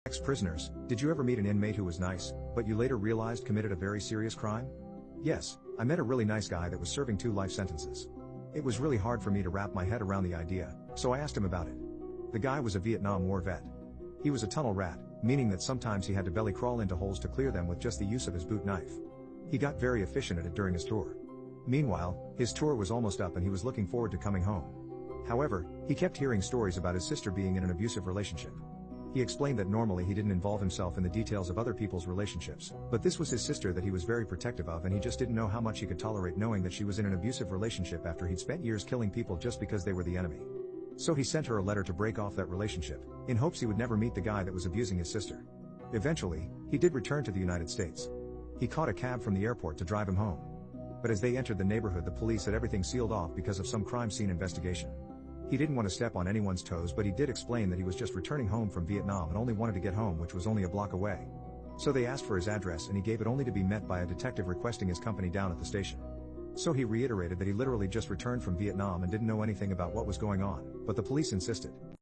Ex-prisoners, did you ever meet an inmate who was nice, but you later realized committed a very serious crime? Yes, I met a really nice guy that was serving 2 life sentences. It was really hard for me to wrap my head around the idea, so I asked him about it. The guy was a Vietnam War vet. He was a tunnel rat, meaning that sometimes he had to belly crawl into holes to clear them with just the use of his boot knife. He got very efficient at it during his tour. Meanwhile, his tour was almost up and he was looking forward to coming home. However, he kept hearing stories about his sister being in an abusive relationship. He explained that normally he didn't involve himself in the details of other people's relationships, but this was his sister that he was very protective of, and he just didn't know how much he could tolerate knowing that she was in an abusive relationship after he'd spent years killing people just because they were the enemy. So he sent her a letter to break off that relationship, in hopes he would never meet the guy that was abusing his sister. Eventually, he did return to the United States. He caught a cab from the airport to drive him home. But as they entered the neighborhood, the police had everything sealed off because of some crime scene investigation. He didn't want to step on anyone's toes, but he did explain that he was just returning home from Vietnam and only wanted to get home, which was only a block away. So they asked for his address and he gave it, only to be met by a detective requesting his company down at the station. So he reiterated that he literally just returned from Vietnam and didn't know anything about what was going on, but the police insisted.